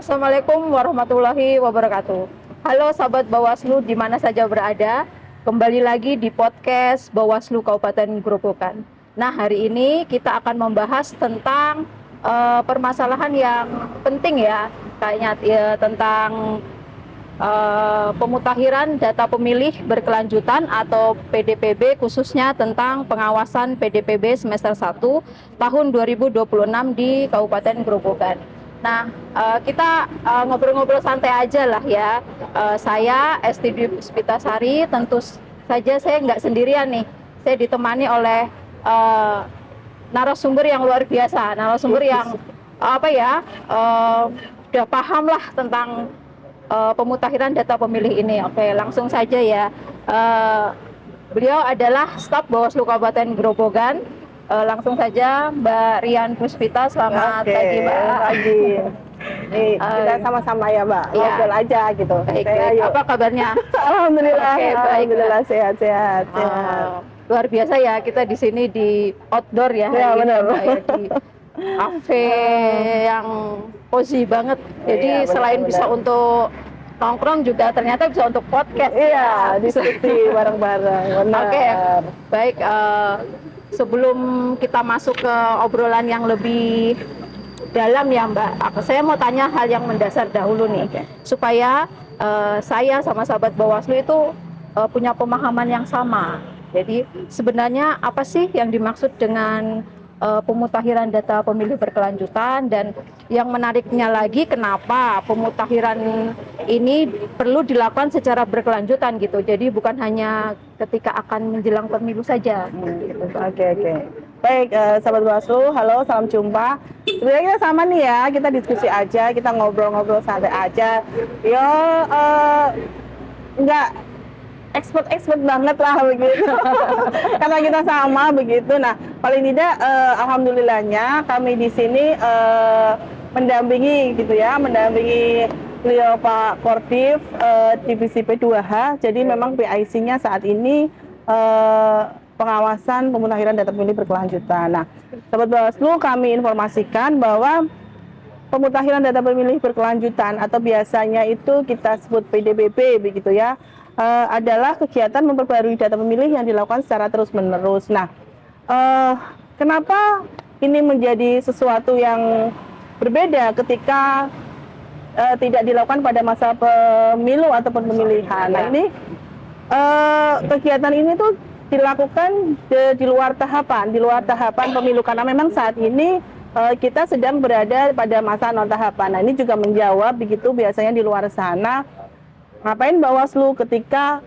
Assalamualaikum warahmatullahi wabarakatuh. Halo sahabat Bawaslu di mana saja berada. Kembali lagi di podcast Bawaslu Kabupaten Grobogan. Nah, hari ini kita akan membahas tentang permasalahan yang penting ya, kayaknya tentang pemutakhiran data pemilih berkelanjutan atau PDPB, khususnya tentang pengawasan PDPB semester 1 tahun 2026 di Kabupaten Grobogan. Nah, kita ngobrol-ngobrol santai aja lah ya. Saya Esti Dwi Puspitasari, tentu saja saya nggak sendirian nih. Saya ditemani oleh narasumber yang luar biasa, narasumber yang udah paham lah tentang pemutakhiran data pemilih ini. Oke, langsung saja ya. Beliau adalah staf Bawaslu Kabupaten Grobogan. Langsung saja Mbak Rian Puspita, selamat pagi Mbak. Pagi. Nih, kita sama-sama ya Mbak, ngobrol aja gitu. Baik. Apa kabarnya? Alhamdulillah, Oke, alhamdulillah sehat-sehat. Luar biasa ya, kita di sini di outdoor ya. Ya benar. Ya, di kafe yang cozy banget. Jadi selain bisa untuk nongkrong juga ternyata bisa untuk podcast. Iya, diskusi bareng-bareng. Oke, baik. Sebelum kita masuk ke obrolan yang lebih dalam ya Mbak, saya mau tanya hal yang mendasar dahulu nih, supaya saya sama sahabat Bawaslu itu punya pemahaman yang sama. Jadi sebenarnya apa sih yang dimaksud dengan pemutakhiran data pemilih berkelanjutan, dan yang menariknya lagi kenapa pemutakhiran ini perlu dilakukan secara berkelanjutan gitu. Jadi bukan hanya ketika akan menjelang pemilu saja. Gitu. Oke. Baik, sahabat Bawaslu, halo, salam jumpa. Sebenarnya kita sama nih ya, kita diskusi aja, kita ngobrol-ngobrol santai aja. Yo, nggak expert banget lah begitu. Karena kita sama begitu. Nah, paling tidak alhamdulillahnya kami di sini mendampingi gitu ya, mendampingi beliau Pak Kortif Divisi P2H. Jadi memang PIC-nya saat ini pengawasan pemutakhiran data pemilih berkelanjutan. Nah, sahabat Bawaslu, kami informasikan bahwa pemutakhiran data pemilih berkelanjutan atau biasanya itu kita sebut PDPB begitu ya, adalah kegiatan memperbarui data pemilih yang dilakukan secara terus-menerus. Nah, kenapa ini menjadi sesuatu yang berbeda ketika tidak dilakukan pada masa pemilu ataupun pemilihan? Nah, ini kegiatan ini tuh dilakukan di luar tahapan pemilu, karena memang saat ini kita sedang berada pada masa non tahapan. Nah, ini juga menjawab begitu, biasanya di luar sana ngapain Bawaslu ketika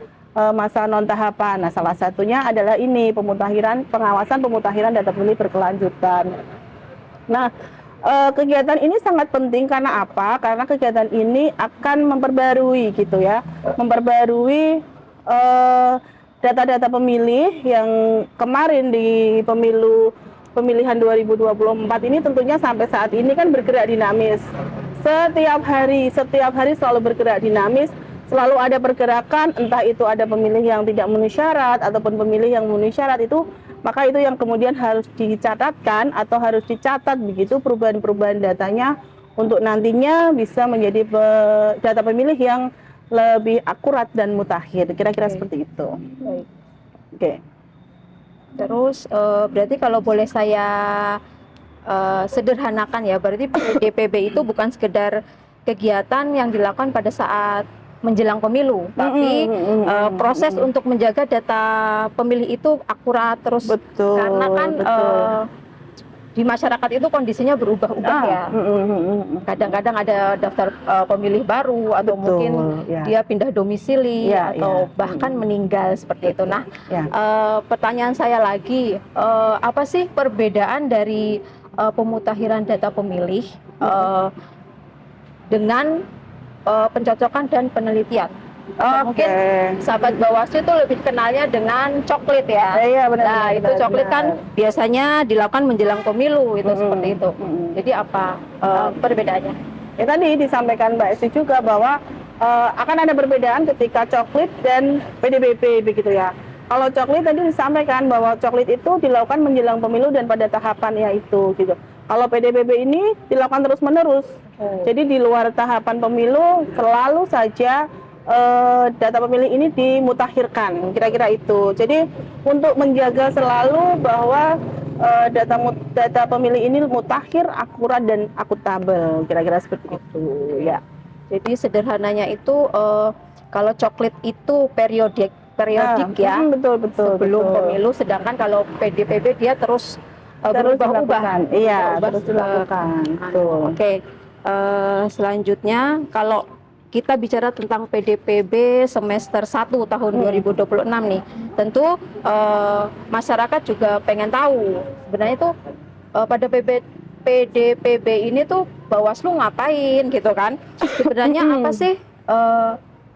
masa non tahapan. Nah, salah satunya adalah ini pengawasan pemutakhiran data pemilih berkelanjutan. Nah, kegiatan ini sangat penting karena apa? Karena kegiatan ini akan memperbarui gitu ya, memperbarui data-data pemilih yang kemarin di pemilihan 2024 ini tentunya sampai saat ini kan bergerak dinamis. Setiap hari selalu bergerak dinamis. Selalu ada pergerakan, entah itu ada pemilih yang tidak memenuhi syarat ataupun pemilih yang memenuhi syarat itu, maka itu yang kemudian harus dicatatkan atau harus dicatat begitu perubahan-perubahan datanya untuk nantinya bisa menjadi data pemilih yang lebih akurat dan mutakhir. Kira-kira seperti itu. Baik. Oke. Terus berarti kalau boleh saya sederhanakan ya, berarti PDPB itu bukan sekedar kegiatan yang dilakukan pada saat menjelang pemilu, tapi proses untuk menjaga data pemilih itu akurat terus. Betul, karena kan di masyarakat itu kondisinya berubah-ubah ya. Kadang-kadang ada daftar pemilih baru atau mungkin dia pindah domisili atau bahkan meninggal seperti itu. Nah, pertanyaan saya lagi, apa sih perbedaan dari pemutakhiran data pemilih dengan pencocokan dan penelitian? Mungkin sahabat Bawaslu itu lebih kenalnya dengan coklit ya. Iya, benar. Nah, itu coklit kan biasanya dilakukan menjelang pemilu itu seperti itu. Jadi apa perbedaannya? Ya tadi disampaikan Mbak Esti juga bahwa akan ada perbedaan ketika coklit dan PDPB begitu ya. Kalau coklit tadi disampaikan bahwa coklit itu dilakukan menjelang pemilu dan pada tahapannya itu gitu. Kalau PDPB ini dilakukan terus-menerus. Jadi di luar tahapan pemilu selalu saja data pemilih ini dimutakhirkan, kira-kira itu. Jadi untuk menjaga selalu bahwa data pemilih ini mutakhir, akurat dan akuntabel, kira-kira seperti itu, ya. Jadi sederhananya itu kalau coklit itu periodik ya, betul betul. sebelum betul. pemilu, sedangkan kalau PDPB dia terus Terus berubah-ubah. dilakukan. Iya, Berubah, terus dilakukan. Betul. Oke. Selanjutnya kalau kita bicara tentang PDPB semester 1 tahun 2026 nih, tentu masyarakat juga pengen tahu sebenarnya itu pada PDPB ini tuh Bawaslu ngapain gitu kan? Sebenarnya apa sih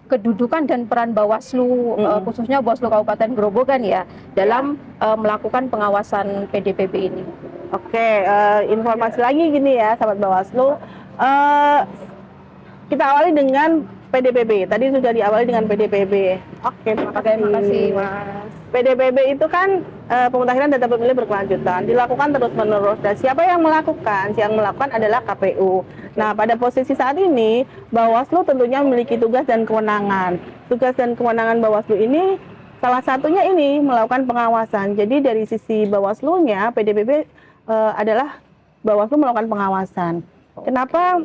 kedudukan dan peran Bawaslu, khususnya Bawaslu Kabupaten Grobogan ya, dalam melakukan pengawasan PDPB ini? Oke, informasi lagi gini ya, sahabat Bawaslu. Kita awali dengan PDPB. Tadi sudah diawali dengan PDPB. Oke, terima kasih, Mas. PDPB itu kan pemutakhiran data pemilih berkelanjutan, dilakukan terus-menerus. Dan siapa yang melakukan? Yang melakukan adalah KPU. Nah, pada posisi saat ini, Bawaslu tentunya memiliki tugas dan kewenangan. Tugas dan kewenangan Bawaslu ini salah satunya ini melakukan pengawasan. Jadi dari sisi Bawaslu-nya, PDPB adalah Bawaslu melakukan pengawasan. Kenapa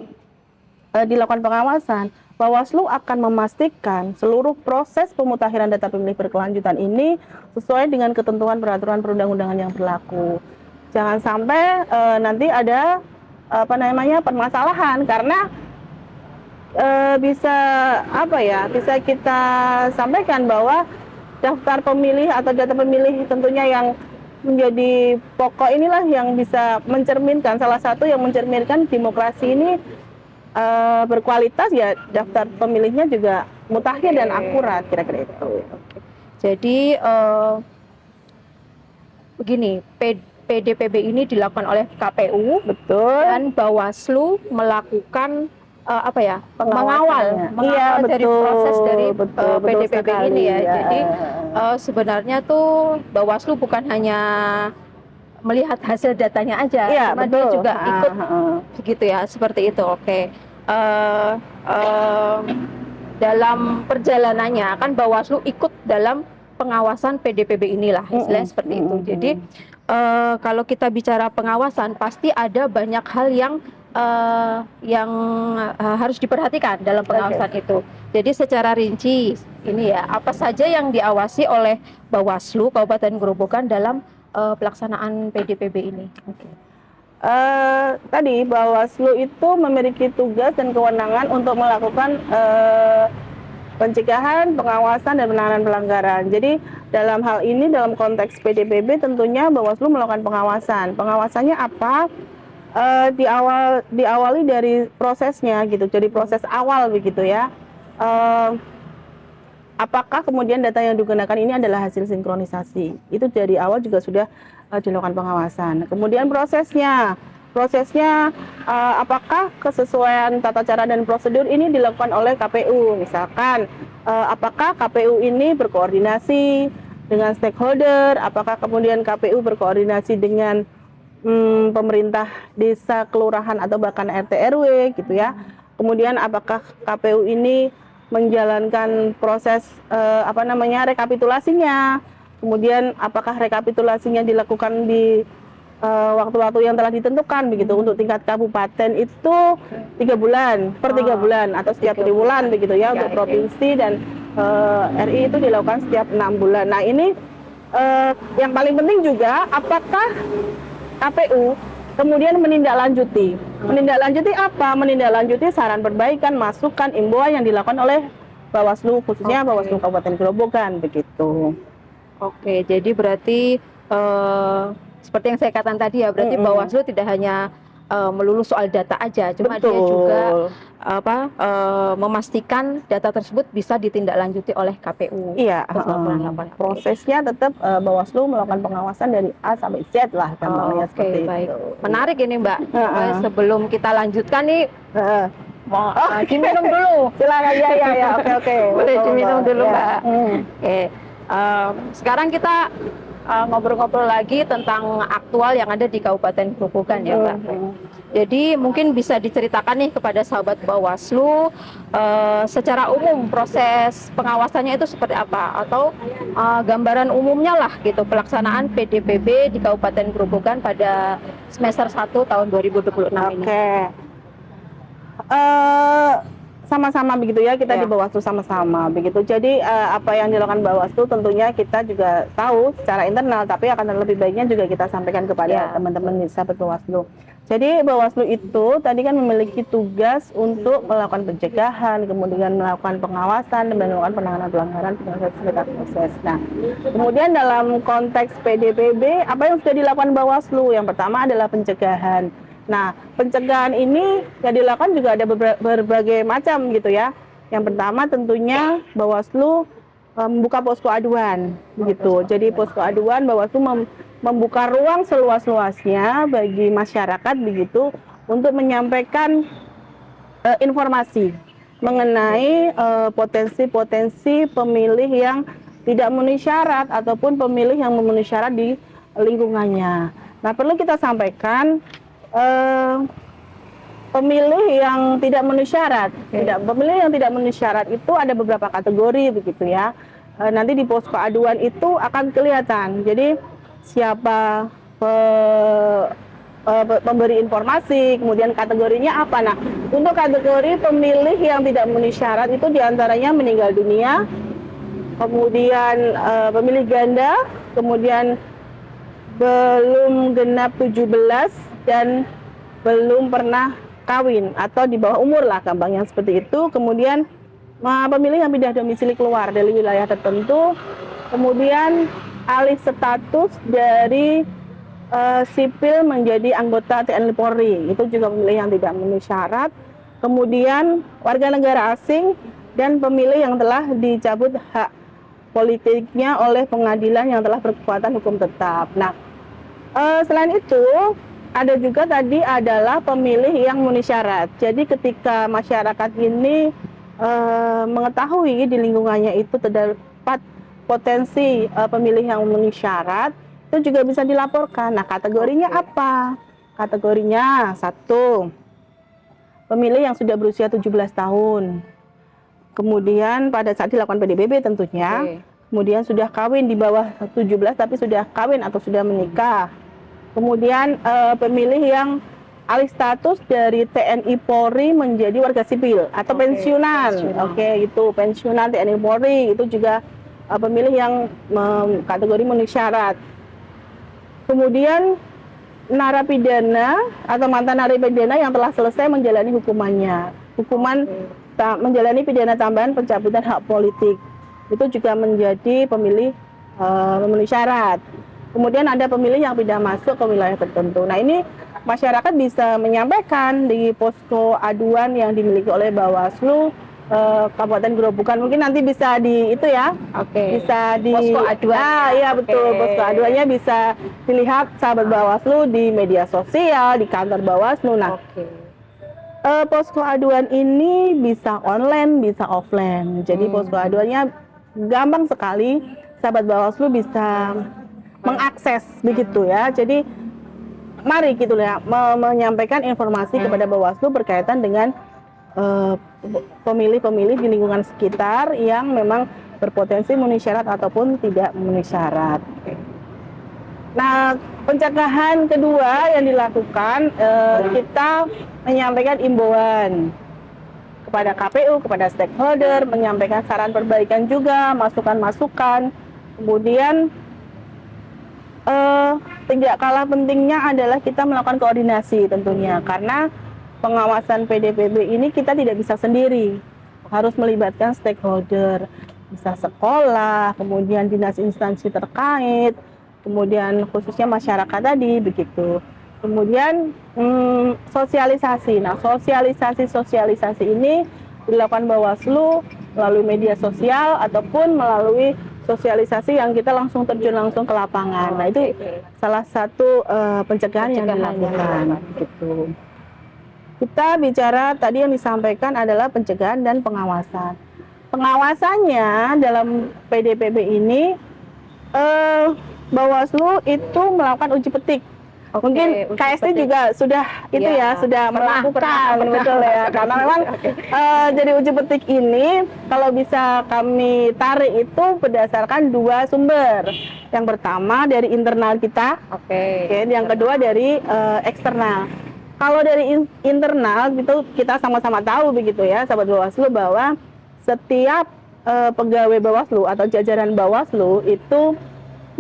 dilakukan pengawasan? Bawaslu akan memastikan seluruh proses pemutakhiran data pemilih berkelanjutan ini sesuai dengan ketentuan peraturan perundang-undangan yang berlaku. Jangan sampai nanti ada permasalahan, karena bisa kita sampaikan bahwa daftar pemilih atau data pemilih tentunya yang menjadi pokok inilah yang bisa mencerminkan, salah satu yang mencerminkan demokrasi ini berkualitas, ya daftar pemilihnya juga mutakhir dan akurat, kira-kira itu. Jadi begini, PDPB ini dilakukan oleh KPU, betul, dan Bawaslu melakukan mengawal dari proses dari PDPB ini ya. Jadi sebenarnya tuh Bawaslu bukan hanya melihat hasil datanya aja, cuma dia juga ikut begitu ya, seperti itu. Oke. Dalam perjalanannya kan Bawaslu ikut dalam pengawasan PDPB inilah, istilahnya seperti itu. Jadi kalau kita bicara pengawasan, pasti ada banyak hal yang harus diperhatikan dalam pengawasan itu. Jadi secara rinci ini ya, apa saja yang diawasi oleh Bawaslu Kabupaten Grobogan dalam pelaksanaan PDPB ini? Tadi Bawaslu itu memiliki tugas dan kewenangan untuk melakukan pencegahan, pengawasan, dan penanganan pelanggaran. Jadi dalam hal ini, dalam konteks PDPB tentunya Bawaslu melakukan pengawasan. Pengawasannya apa? Diawali dari prosesnya gitu, jadi proses awal begitu ya. Apakah kemudian data yang digunakan ini adalah hasil sinkronisasi? Itu dari awal juga sudah dilakukan pengawasan. Kemudian prosesnya apakah kesesuaian tata cara dan prosedur ini dilakukan oleh KPU? Misalkan apakah KPU ini berkoordinasi dengan stakeholder? Apakah kemudian KPU berkoordinasi dengan pemerintah desa, kelurahan, atau bahkan RT RW gitu ya? Kemudian apakah KPU ini menjalankan proses rekapitulasinya? Kemudian apakah rekapitulasinya dilakukan di waktu-waktu yang telah ditentukan begitu? Untuk tingkat kabupaten itu 3 bulan per 3 bulan atau setiap 3 bulan begitu ya. Untuk provinsi dan RI itu dilakukan setiap 6 bulan. Nah ini yang paling penting juga, apakah KPU kemudian menindaklanjuti apa? Menindaklanjuti saran perbaikan, masukan, imbauan yang dilakukan oleh Bawaslu, khususnya Bawaslu Kabupaten Grobogan begitu. Oke, jadi berarti seperti yang saya katakan tadi ya, berarti Bawaslu tidak hanya melulu soal data aja, cuma dia juga memastikan data tersebut bisa ditindaklanjuti oleh KPU. Iya, prosesnya tetap Bawaslu melakukan pengawasan dari A sampai Z lah, gampangnya seperti baik. itu. Menarik ini Mbak. Sebelum kita lanjutkan nih, diminum dulu. Silakan, ya, oke. Boleh diminum dulu Mbak. Oke. Sekarang kita ngobrol-ngobrol lagi tentang aktual yang ada di Kabupaten Grobogan ya Mbak. Jadi mungkin bisa diceritakan nih kepada sahabat Bawaslu secara umum proses pengawasannya itu seperti apa, atau gambaran umumnya lah gitu pelaksanaan PDPB di Kabupaten Grobogan pada semester 1 tahun 2026 ini. Oke. Sama-sama begitu ya, kita Ya. di Bawaslu sama-sama begitu. Jadi apa yang dilakukan Bawaslu tentunya kita juga tahu secara internal, tapi akan lebih baiknya juga kita sampaikan kepada Ya. teman-teman sahabat Bawaslu. Jadi Bawaslu itu tadi kan memiliki tugas untuk melakukan pencegahan, kemudian melakukan pengawasan dan melakukan penanganan pelanggaran sengketa proses. Nah, kemudian dalam konteks PDPB, apa yang sudah dilakukan Bawaslu? Yang pertama adalah pencegahan. Nah, pencegahan ini yang dilakukan juga ada berbagai macam gitu ya. Yang pertama tentunya Bawaslu membuka posko aduan begitu. Jadi posko aduan Bawaslu membuka ruang seluas-luasnya bagi masyarakat begitu untuk menyampaikan informasi mengenai potensi-potensi pemilih yang tidak memenuhi syarat ataupun pemilih yang memenuhi syarat di lingkungannya. Nah, perlu kita sampaikan pemilih yang tidak memenuhi syarat. Pemilih yang tidak memenuhi syarat itu ada beberapa kategori begitu ya. Nanti di posko aduan itu akan kelihatan. Jadi siapa pemberi informasi, kemudian kategorinya apa. Nah, untuk kategori pemilih yang tidak memenuhi syarat itu diantaranya meninggal dunia, kemudian pemilih ganda, kemudian belum genap 17 dan belum pernah kawin atau di bawah umur lah gampangnya seperti itu. Kemudian pemilih yang pindah domisili keluar dari wilayah tertentu, kemudian alih status dari sipil menjadi anggota TNI Polri, itu juga pemilih yang tidak memenuhi syarat. Kemudian warga negara asing dan pemilih yang telah dicabut hak politiknya oleh pengadilan yang telah berkekuatan hukum tetap. Nah, selain itu ada juga tadi adalah pemilih yang memenuhi syarat. Jadi ketika masyarakat ini mengetahui di lingkungannya itu terdapat potensi pemilih yang memenuhi syarat, itu juga bisa dilaporkan. Nah, kategorinya apa? Kategorinya 1, pemilih yang sudah berusia 17 tahun. Kemudian pada saat dilakukan PDPB tentunya, kemudian sudah kawin di bawah 17 tapi sudah kawin atau sudah menikah. Kemudian pemilih yang alih status dari TNI Polri menjadi warga sipil atau pensiunan. Itu pensiunan TNI Polri, itu juga pemilih yang kategori memenuhi syarat. Kemudian narapidana atau mantan narapidana yang telah selesai menjalani hukumannya. Menjalani pidana tambahan pencabutan hak politik. Itu juga menjadi pemilih memenuhi syarat. Kemudian ada pemilih yang pindah masuk ke wilayah tertentu. Nah, ini masyarakat bisa menyampaikan di posko aduan yang dimiliki oleh Bawaslu Kabupaten Grobogan. Mungkin nanti bisa di itu ya. Bisa di posko aduan. Iya betul. Posko aduannya bisa dilihat sahabat Bawaslu di media sosial, di kantor Bawaslu. Nah, posko aduan ini bisa online, bisa offline. Jadi posko aduannya gampang sekali. Sahabat Bawaslu bisa mengakses begitu ya. Jadi mari gitu ya menyampaikan informasi kepada Bawaslu berkaitan dengan pemilih-pemilih di lingkungan sekitar yang memang berpotensi memenuhi syarat ataupun tidak memenuhi syarat. Nah, pencegahan kedua yang dilakukan, kita menyampaikan imbauan kepada KPU, kepada stakeholder, menyampaikan saran perbaikan juga, masukan-masukan. Kemudian tidak kalah pentingnya adalah kita melakukan koordinasi tentunya, karena pengawasan PDPB ini kita tidak bisa sendiri, harus melibatkan stakeholder, bisa sekolah, kemudian dinas instansi terkait, kemudian khususnya masyarakat tadi begitu. Kemudian sosialisasi. Nah, sosialisasi ini dilakukan Bawaslu melalui media sosial ataupun melalui sosialisasi yang kita langsung terjun langsung ke lapangan. Nah, itu salah satu pencegahan yang dilakukan. Gitu. Kita bicara tadi yang disampaikan adalah pencegahan dan pengawasan. Pengawasannya dalam PDPB ini Bawaslu itu melakukan uji petik. Oke, Mungkin uji KST petik. juga sudah itu Ya, ya, sudah pernah. melakukan, betul ya. Karena memang jadi uji petik ini kalau bisa kami tarik itu berdasarkan dua sumber. Yang pertama dari internal kita, Oke. yang kedua dari eksternal. Kalau dari internal gitu kita sama-sama tahu begitu ya, sahabat Bawaslu, bahwa setiap pegawai Bawaslu atau jajaran Bawaslu itu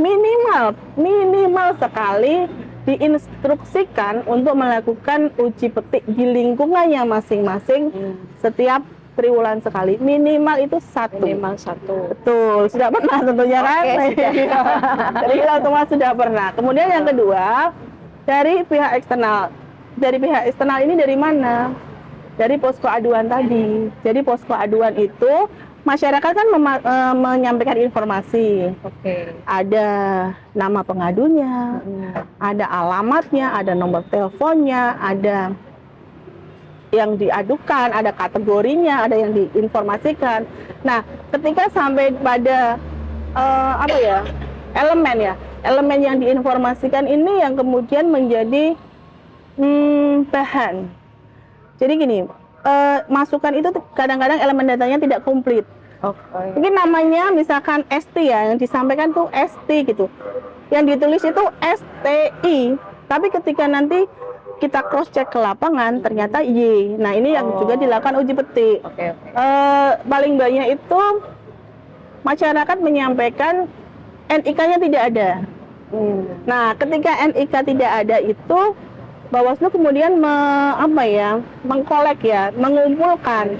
minimal sekali diinstruksikan untuk melakukan uji petik di lingkungannya masing-masing setiap triwulan sekali. Minimal itu satu. Minimal satu. Betul, sudah pernah tentunya kan? Oke, sudah. Jadi kita semua sudah pernah. Kemudian yang kedua, dari pihak eksternal. Dari pihak eksternal ini dari mana? Dari posko aduan tadi. Jadi posko aduan itu masyarakat kan menyampaikan informasi. Oke. Ada nama pengadunya, ada alamatnya, ada nomor teleponnya, ada yang diadukan, ada kategorinya, ada yang diinformasikan. Nah, ketika sampai pada elemen yang diinformasikan ini yang kemudian menjadi bahan. Jadi gini, masukan itu kadang-kadang elemen datanya tidak komplit. Oke. Mungkin namanya misalkan ST ya, yang disampaikan tuh ST gitu. Yang ditulis itu STI, tapi ketika nanti kita cross check ke lapangan ternyata Y. Nah, ini yang juga dilakukan uji petik. Oke. Paling banyak itu masyarakat menyampaikan NIK-nya tidak ada. Nah, ketika NIK tidak ada itu Bawaslu kemudian mengkolek ya, mengumpulkan.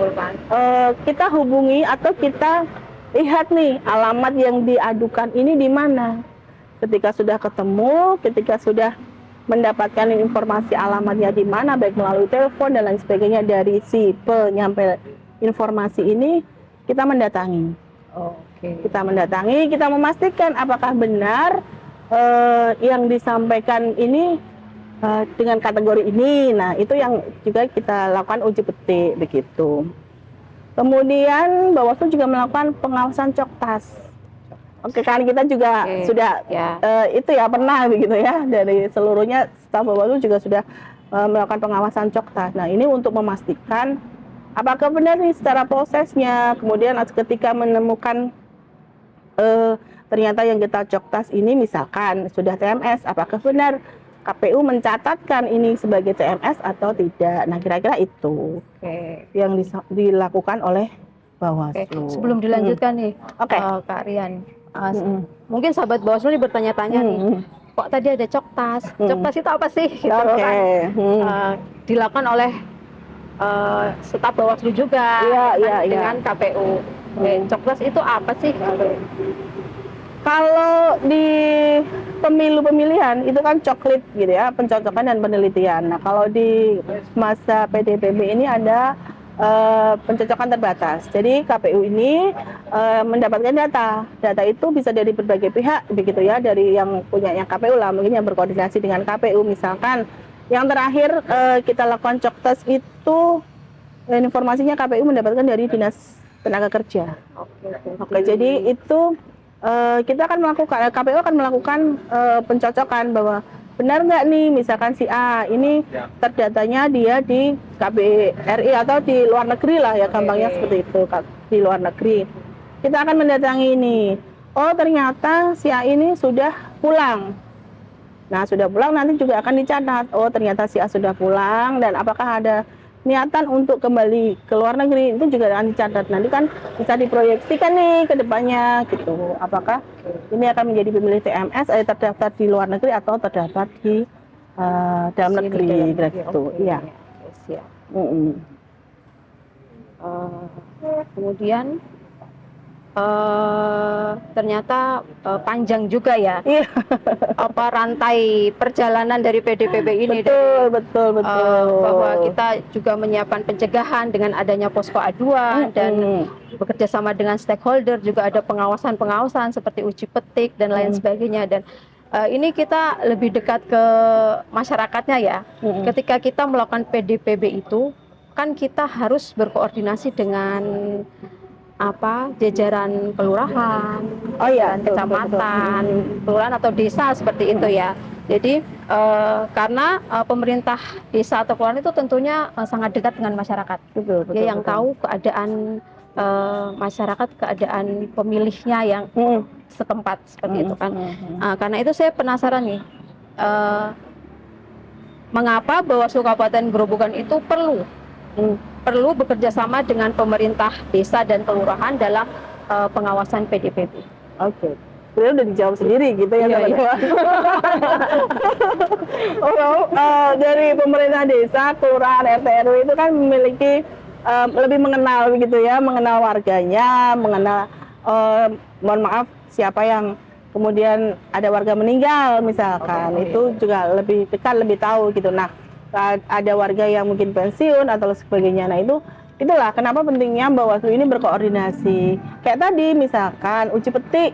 Kita hubungi atau kita lihat nih alamat yang diadukan ini di mana. Ketika sudah ketemu, ketika sudah mendapatkan informasi alamatnya di mana, baik melalui telepon dan lain sebagainya dari si penyampai informasi ini, kita mendatangi. Oke. Kita mendatangi, kita memastikan apakah benar yang disampaikan ini dengan kategori ini. Nah, itu yang juga kita lakukan uji petik begitu. Kemudian Bawaslu juga melakukan pengawasan coktas. Oke, kan kita juga sudah itu ya pernah begitu ya, dari seluruhnya staf Bawaslu juga sudah melakukan pengawasan coktas. Nah, ini untuk memastikan apakah benar nih secara prosesnya. Kemudian ketika menemukan ternyata yang kita coktas ini misalkan sudah TMS, apakah benar KPU mencatatkan ini sebagai TMS atau tidak. Nah, kira-kira itu yang dilakukan oleh Bawaslu. Sebelum dilanjutkan nih, Kak Rian, mungkin sahabat Bawaslu ini bertanya-tanya nih, kok tadi ada coktas? Coktas itu apa sih? Gitu kan? Dilakukan oleh staf Bawaslu juga dengan KPU. Coktas itu apa sih? Kalau di pemilu pemilihan itu kan coklit gitu ya, pencocokan dan penelitian. Nah, kalau di masa PDPB ini ada pencocokan terbatas. Jadi KPU ini mendapatkan data. Data itu bisa dari berbagai pihak begitu ya, dari yang punya yang KPU lah, mungkin yang berkoordinasi dengan KPU. Misalkan yang terakhir kita lakukan coktas itu informasinya KPU mendapatkan dari Dinas Tenaga Kerja. Oke, jadi itu kita akan melakukan, KPU akan melakukan pencocokan bahwa benar nggak nih misalkan si A ini terdatanya dia di KBRI atau di luar negeri lah ya, gampangnya seperti itu, di luar negeri. Kita akan mendatangi ini. Oh, ternyata si A ini sudah pulang. Nah, sudah pulang nanti juga akan dicatat. Oh, ternyata si A sudah pulang dan apakah ada niatan untuk kembali ke luar negeri, itu juga akan dicatat. Nanti kan bisa diproyeksikan nih ke depannya gitu. Apakah ini akan menjadi pemilih TMS terdaftar di luar negeri atau terdaftar di dalam negeri gitu. Iya. Kemudian ternyata panjang juga ya apa rantai perjalanan dari PDPB ini. Betul. Bahwa kita juga menyiapkan pencegahan dengan adanya posko aduan dan bekerja sama dengan stakeholder, juga ada pengawasan seperti uji petik dan lain sebagainya. Dan ini kita lebih dekat ke masyarakatnya ya. Ketika kita melakukan PDPB itu kan kita harus berkoordinasi dengan jajaran kelurahan, Oh iya, dan kecamatan, kelurahan atau desa seperti itu ya. Jadi karena pemerintah desa atau kelurahan itu tentunya sangat dekat dengan masyarakat. Betul, betul, Dia yang betul. tahu keadaan masyarakat, keadaan pemilihnya yang setempat seperti itu kan. Karena itu saya penasaran nih, mengapa Bawaslu Kabupaten Grobogan itu perlu bekerja sama dengan pemerintah desa dan kelurahan dalam pengawasan PDPB. Oke. Sebenarnya udah dijawab sendiri gitu ya, Iya, teman-teman. Dari pemerintah desa, kelurahan, RT RW itu kan memiliki lebih mengenal begitu ya, mengenal warganya, mengenal mohon maaf siapa yang kemudian ada warga meninggal misalkan, itu juga lebih dekat, lebih tahu gitu. Nah, ada warga yang mungkin pensiun atau sebagainya. Nah, itulah kenapa pentingnya Bawaslu ini berkoordinasi. Kayak tadi misalkan uji petik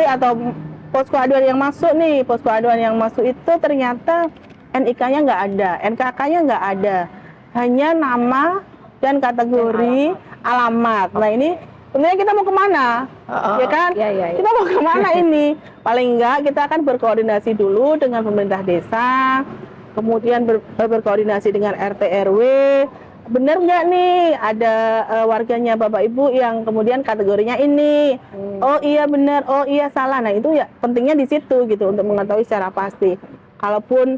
atau posko aduan yang masuk nih, posko aduan yang masuk itu ternyata NIK-nya nggak ada, NKK-nya nggak ada, hanya nama dan kategori alamat. Nah, ini sebenarnya kita mau kemana, ya kan? Ya. Kita mau kemana ini? Paling enggak kita akan berkoordinasi dulu dengan pemerintah desa, kemudian berkoordinasi dengan RT RW. Benar nggak nih ada warganya Bapak Ibu yang kemudian kategorinya ini? Oh iya benar, oh iya salah. Nah, itu ya pentingnya di situ gitu untuk mengetahui secara pasti. Kalaupun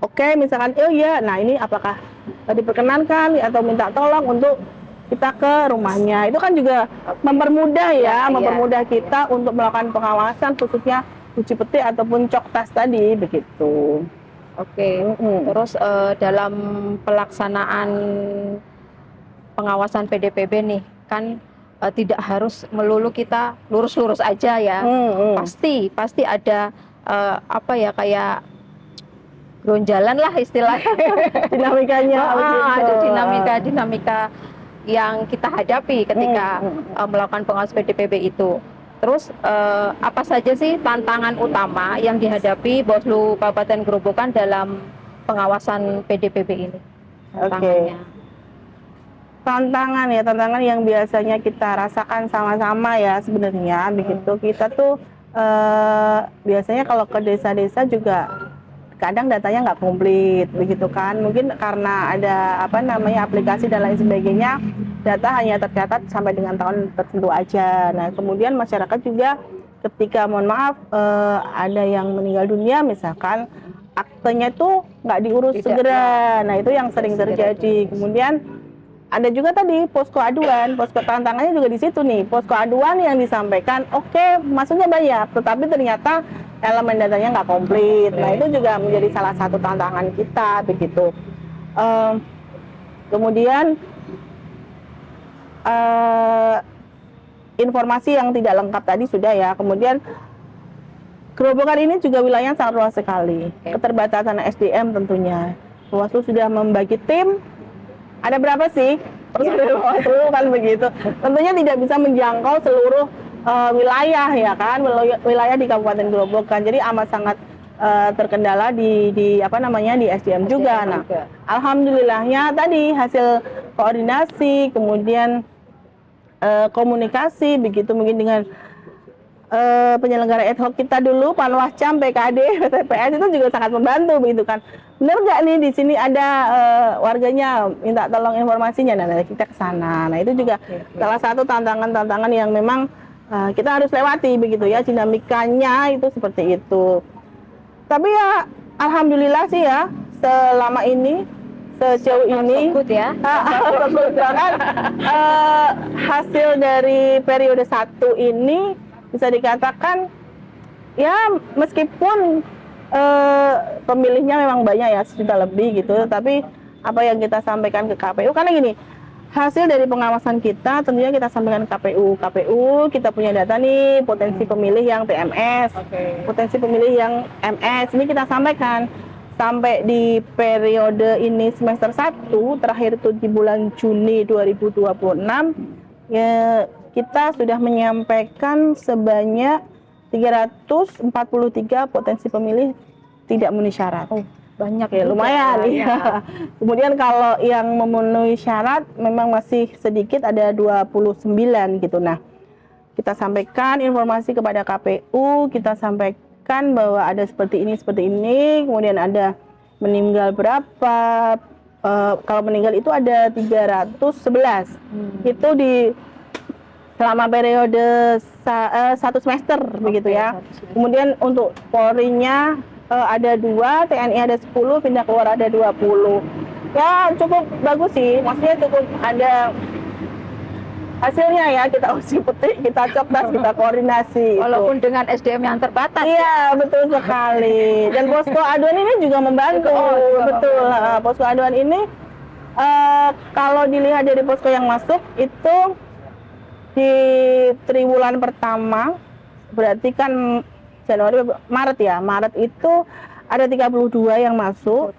oke, misalkan oh iya, nah ini apakah diperkenankan atau minta tolong untuk kita ke rumahnya. Itu kan juga mempermudah ya, mempermudah kita untuk melakukan pengawasan khususnya uji petik ataupun cok tas tadi begitu. Oke. Terus dalam pelaksanaan pengawasan PDPB nih kan tidak harus melulu kita lurus-lurus aja ya. Pasti ada kayak gonjalan lah istilahnya. Dinamikanya. Ada dinamika yang kita hadapi ketika melakukan pengawasan PDPB itu. Terus apa saja sih tantangan utama yang dihadapi Bawaslu Kabupaten Grobogan dalam pengawasan PDPB ini? Tantangannya. Tantangan yang biasanya kita rasakan sama-sama ya sebenarnya begitu. Kita tuh biasanya kalau ke desa-desa juga kadang datanya nggak komplit begitu kan, mungkin karena ada aplikasi dan lain sebagainya, data hanya tercatat sampai dengan tahun tertentu aja. Nah, kemudian masyarakat juga ketika mohon maaf ada yang meninggal dunia misalkan, aktenya itu nggak diurus segera. Nah, itu yang sering terjadi. Kemudian ada juga tadi posko aduan, posko tantangannya juga di situ nih. Posko aduan yang disampaikan, oke, maksudnya banyak, tetapi ternyata elemen datanya nggak komplit. Nah, itu juga menjadi salah satu tantangan kita begitu. Kemudian informasi yang tidak lengkap tadi sudah ya. Kemudian Grobogan ini juga wilayahnya sangat luas sekali. Keterbatasan SDM tentunya. Bawaslu sudah membagi tim. Ada berapa sih? Bawaslu kan begitu. Tentunya tidak bisa menjangkau seluruh wilayah ya kan, wilayah di Kabupaten Grobogan. Jadi amat sangat terkendala di SDM juga. Nah, alhamdulillahnya tadi hasil koordinasi, kemudian komunikasi begitu mungkin dengan penyelenggara ad hoc kita dulu, Panwascam, PKD, PTPS itu juga sangat membantu begitu kan. Benar nggak nih di sini ada warganya minta tolong informasinya, nah kita ke sana. Nah, itu juga salah satu tantangan yang memang kita harus lewati begitu ya, dinamikanya itu seperti itu. Tapi ya alhamdulillah sih ya selama ini sejauh ini hasil dari periode 1 ini bisa dikatakan ya meskipun pemilihnya memang banyak ya 1 juta lebih gitu, tapi apa yang kita sampaikan ke KPU karena gini, hasil dari pengawasan kita tentunya kita sampaikan ke KPU kita punya data nih potensi pemilih yang TMS, potensi pemilih yang MS, ini kita sampaikan sampai di periode ini semester 1 terakhir itu di bulan Juni 2026 ya, kita sudah menyampaikan sebanyak 343 potensi pemilih tidak memenuhi syarat. Banyak Ya juga lumayan ya. ya. Kemudian kalau yang memenuhi syarat memang masih sedikit, ada 29 gitu. Nah, kita sampaikan informasi kepada KPU, kita sampaikan bahwa ada seperti ini, kemudian ada meninggal berapa. Kalau meninggal itu ada 311. Itu di selama periode satu semester begitu ya. satu semester. Kemudian untuk Polri-nya ada 2, TNI ada 10, pindah keluar ada 20. Ya cukup bagus sih, maksudnya cukup ada hasilnya ya, kita uji petik, kita coklas, kita koordinasi. Walaupun dengan SDM yang terbatas. Iya, betul sekali. Dan posko aduan ini juga membantu. Betul. Posko aduan ini kalau dilihat dari posko yang masuk itu di triwulan pertama, berarti kan Januari, Maret ya. Maret itu ada 32 yang masuk.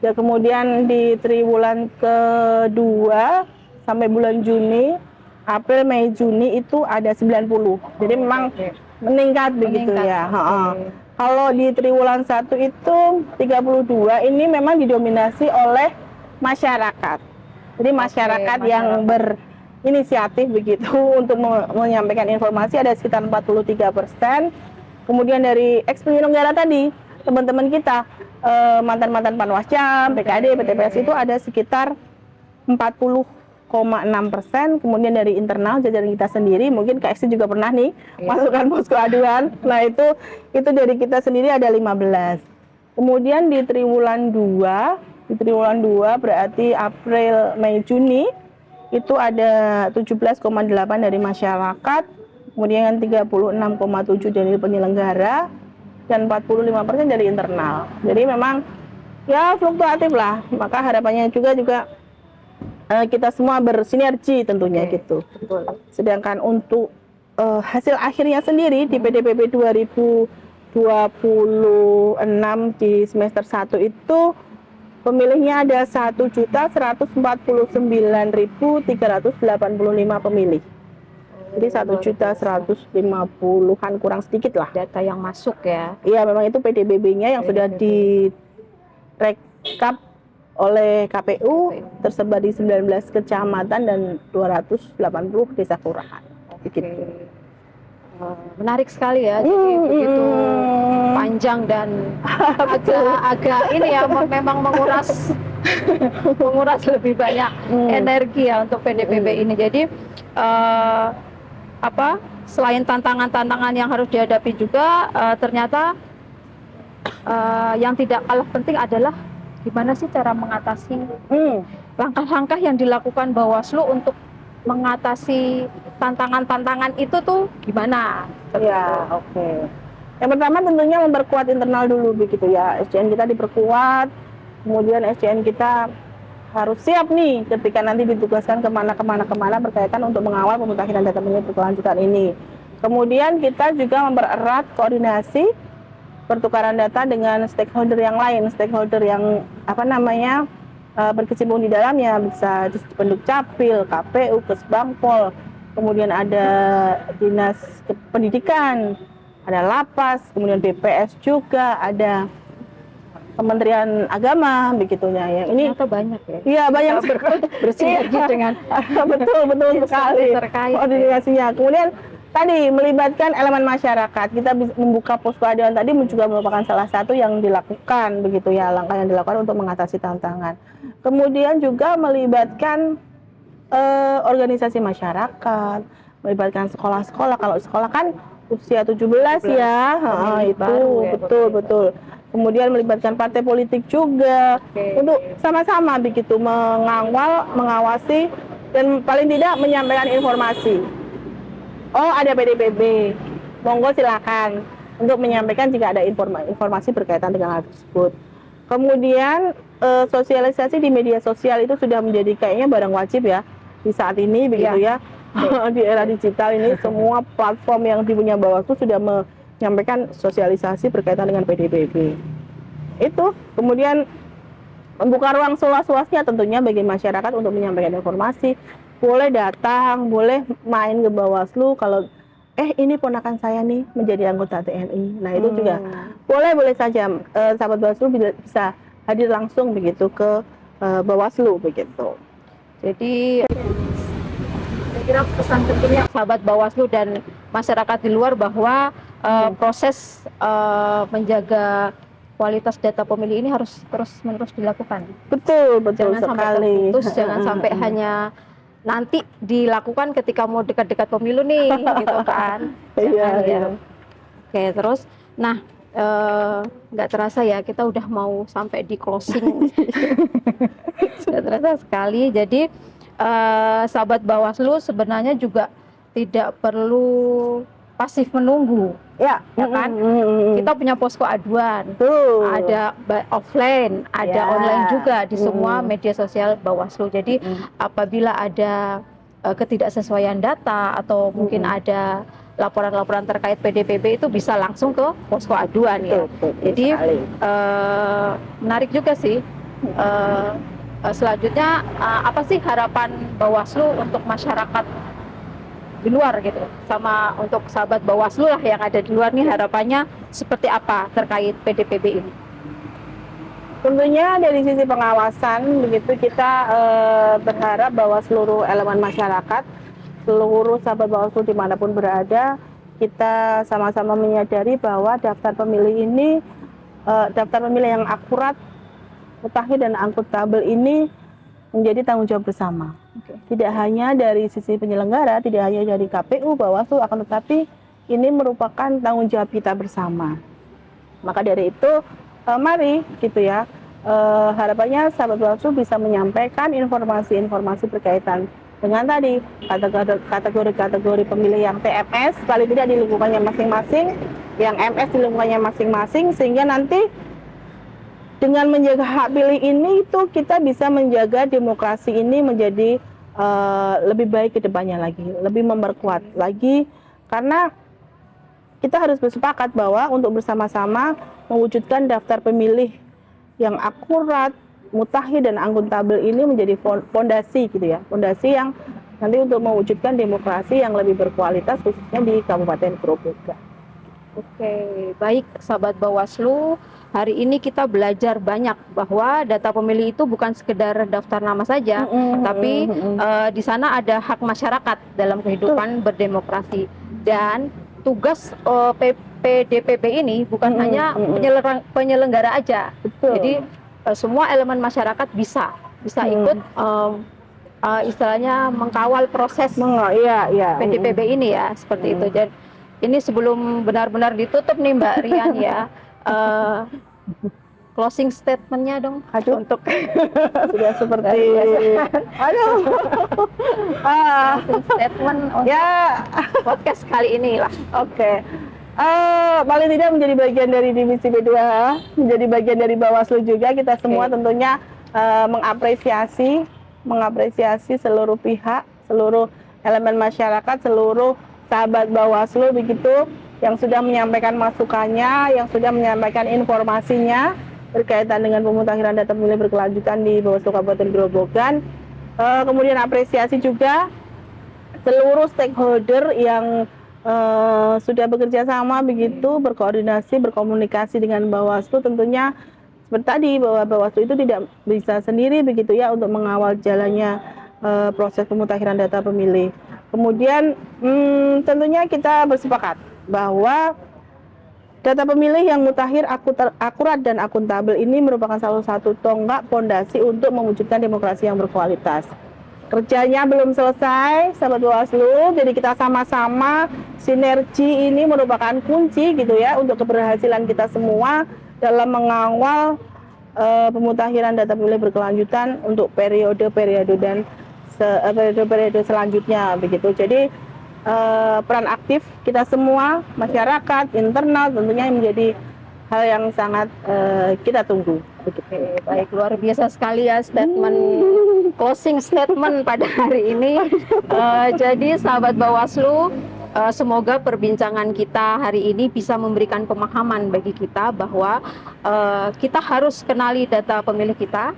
Ya, kemudian di triwulan kedua sampai bulan Juni, April, Mei, Juni itu ada 90. Jadi memang meningkat begitu ya. Kalau di triwulan 1 itu 32, ini memang didominasi oleh masyarakat. Jadi masyarakat yang berinisiatif begitu untuk menyampaikan informasi ada sekitar 43%. Kemudian dari ex-penyelenggara tadi, teman-teman kita, mantan-mantan Panwascam, PKD, PTPS itu ada sekitar 40,6%. Kemudian dari internal jajaran kita sendiri, mungkin KXC juga pernah nih masukkan posko aduan. Nah itu dari kita sendiri ada 15. Kemudian di triwulan 2, berarti April, Mei, Juni itu ada 17,8 dari masyarakat, kemudian 36,7 dari penyelenggara, dan 45% dari internal. Jadi memang ya fluktuatif lah. Maka harapannya juga kita semua bersinergi tentunya gitu. Betul. Sedangkan untuk hasil akhirnya sendiri di PDPB 2026 di semester 1 itu pemilihnya ada 1.149.385 pemilih. Jadi 1.150-an kurang sedikit lah. Data yang masuk ya. Iya, memang itu PDBB-nya yang sudah direkap oleh KPU, tersebar di 19 kecamatan dan 280 desa kelurahan. Begitu. Menarik sekali ya. Jadi begitu panjang dan agak ini ya, memang menguras lebih banyak energi ya untuk PDPB ini. Jadi selain tantangan-tantangan yang harus dihadapi juga, ternyata yang tidak kalah penting adalah gimana sih cara mengatasi langkah-langkah yang dilakukan Bawaslu untuk mengatasi tantangan-tantangan itu tuh gimana? Ya, oke. Yang pertama tentunya memperkuat internal dulu begitu ya. SDN kita diperkuat, kemudian SDN kita harus siap nih ketika nanti ditugaskan kemana berkaitan untuk mengawal pemutahiran data pemilih berkelanjutan ini. Kemudian kita juga mempererat koordinasi pertukaran data dengan stakeholder yang lain, stakeholder yang berkecimpung di dalamnya, bisa Penduk Capil, KPU, Kesbangpol, kemudian ada Dinas Pendidikan, ada Lapas, kemudian BPS juga, ada Kementerian Agama begitunya ya. Ini banyak ya. Iya, banyak bersinergi dengan betul sekali terkait koordinasinya. Kemudian tadi melibatkan elemen masyarakat. Kita membuka posko aduan tadi juga merupakan salah satu yang dilakukan begitu ya, langkah yang dilakukan untuk mengatasi tantangan. Kemudian juga melibatkan organisasi masyarakat, melibatkan sekolah-sekolah. Kalau sekolah kan usia 17 ya, itu ya, betul. Kemudian melibatkan partai politik juga untuk sama-sama begitu mengawal, mengawasi, dan paling tidak menyampaikan informasi. Oh, ada PDPB, monggo silakan untuk menyampaikan jika ada informasi berkaitan dengan hal tersebut. Kemudian sosialisasi di media sosial itu sudah menjadi kayaknya barang wajib ya di saat ini begitu ya. Di era digital ini semua platform yang dipunya Bawaslu sudah menyampaikan sosialisasi berkaitan dengan PDPB. Itu kemudian membuka ruang seluas-luasnya tentunya bagi masyarakat untuk menyampaikan informasi. Boleh datang, boleh main ke Bawaslu kalau ini ponakan saya nih menjadi anggota TNI. Nah itu juga boleh saja sahabat Bawaslu bisa hadir langsung begitu ke Bawaslu begitu. Jadi saya kira pesan pentingnya sahabat Bawaslu dan masyarakat di luar bahwa proses menjaga kualitas data pemilih ini harus terus-menerus dilakukan. Betul Jangan sampai sekali. terputus, jangan sampai hanya nanti dilakukan ketika mau dekat-dekat pemilu nih, gitu kan. Jangan ya. Oke, terus, nah nggak terasa ya kita udah mau sampai di closing. Nggak terasa sekali. Jadi sahabat Bawaslu sebenarnya juga tidak perlu pasif menunggu, ya kan? Kita punya posko aduan, ada offline, ada online juga di semua media sosial Bawaslu. Jadi apabila ada ketidaksesuaian data atau mungkin ada laporan-laporan terkait PDPB itu bisa langsung ke posko aduan ya. Jadi menarik juga sih. Selanjutnya apa sih harapan Bawaslu untuk masyarakat di luar gitu, sama untuk sahabat Bawaslu lah yang ada di luar nih, harapannya seperti apa terkait PDPB ini? Tentunya dari sisi pengawasan begitu kita berharap bahwa seluruh elemen masyarakat, seluruh sahabat Bawaslu dimanapun berada, kita sama-sama menyadari bahwa daftar pemilih ini daftar pemilih yang akurat, mutakhir dan akuntabel ini menjadi tanggung jawab bersama. Tidak hanya dari sisi penyelenggara, tidak hanya dari KPU, Bawaslu, akan tetapi ini merupakan tanggung jawab kita bersama. Maka dari itu, mari gitu ya, harapannya sahabat Bawaslu bisa menyampaikan informasi-informasi berkaitan dengan tadi kategori-kategori pemilih yang TMS, paling tidak di lingkungannya masing-masing, yang MS di lingkungannya masing-masing, sehingga nanti dengan menjaga hak pilih ini itu kita bisa menjaga demokrasi ini menjadi lebih baik ke depannya lagi, lebih memperkuat lagi, karena kita harus bersepakat bahwa untuk bersama-sama mewujudkan daftar pemilih yang akurat, mutakhir dan akuntabel ini menjadi fondasi gitu ya, fondasi yang nanti untuk mewujudkan demokrasi yang lebih berkualitas khususnya di Kabupaten Grobogan. Oke, baik sahabat Bawaslu, hari ini kita belajar banyak bahwa data pemilih itu bukan sekedar daftar nama saja, tapi di sana ada hak masyarakat dalam kehidupan berdemokrasi, dan tugas PDPB ini bukan hanya penyelenggara aja. Jadi semua elemen masyarakat bisa ikut istilahnya mengkawal proses PDPB ini ya, seperti itu. Dan ini sebelum benar-benar ditutup nih Mbak Rian ya, closing statementnya dong. Untuk sudah seperti closing statement untuk podcast kali ini lah. Oke. Paling tidak menjadi bagian dari divisi B2, menjadi bagian dari Bawaslu juga, kita semua tentunya mengapresiasi seluruh pihak, seluruh elemen masyarakat, seluruh sahabat Bawaslu begitu yang sudah menyampaikan masukannya, yang sudah menyampaikan informasinya berkaitan dengan pemutakhiran data pemilih berkelanjutan di Bawaslu Kabupaten Grobogan. Kemudian apresiasi juga seluruh stakeholder yang sudah bekerja sama begitu, berkoordinasi, berkomunikasi dengan Bawaslu. Tentunya seperti tadi bahwa Bawaslu itu tidak bisa sendiri begitu ya untuk mengawal jalannya proses pemutakhiran data pemilih. Kemudian tentunya kita bersepakat bahwa data pemilih yang mutakhir, akurat dan akuntabel ini merupakan salah satu tonggak fondasi untuk mewujudkan demokrasi yang berkualitas. Kerjanya belum selesai, sahabat Bawaslu, jadi kita sama-sama sinergi ini merupakan kunci gitu ya untuk keberhasilan kita semua dalam mengawal pemutakhiran data pemilih berkelanjutan untuk periode-periode dan periode selanjutnya begitu. Jadi peran aktif kita semua, masyarakat, internal tentunya menjadi hal yang sangat kita tunggu. Oke, baik, luar biasa sekali ya statement closing statement pada hari ini. Jadi sahabat Bawaslu, semoga perbincangan kita hari ini bisa memberikan pemahaman bagi kita bahwa kita harus kenali data pemilih kita,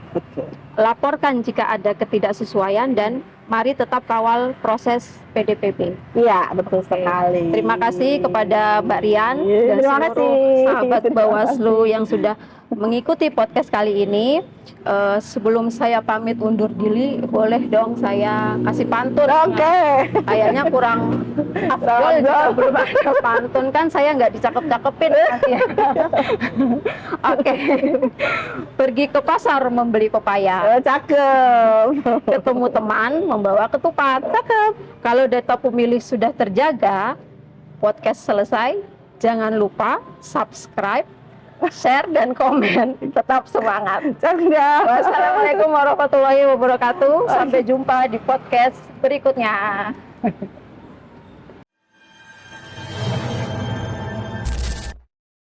laporkan jika ada ketidaksesuaian, dan mari tetap kawal proses PDPP. Iya, betul sekali. Terima kasih kepada Mbak Rian dan Terima seluruh kasih. sahabat Terima Bawaslu kasih. yang sudah mengikuti podcast kali ini. Sebelum saya pamit undur diri, boleh dong saya kasih pantun. Oke. Kayaknya kurang afdol jika belum ada pantun, kan saya nggak dicakep-cakepin nanti ya. Oke. Pergi ke pasar membeli pepaya, Cakep. ketemu teman membawa ketupat. Cakep. Kalau data pemilih sudah terjaga, podcast selesai. Jangan lupa subscribe, share, dan komen. Tetap semangat. Cakep. Wassalamualaikum warahmatullahi wabarakatuh. Sampai jumpa di podcast berikutnya.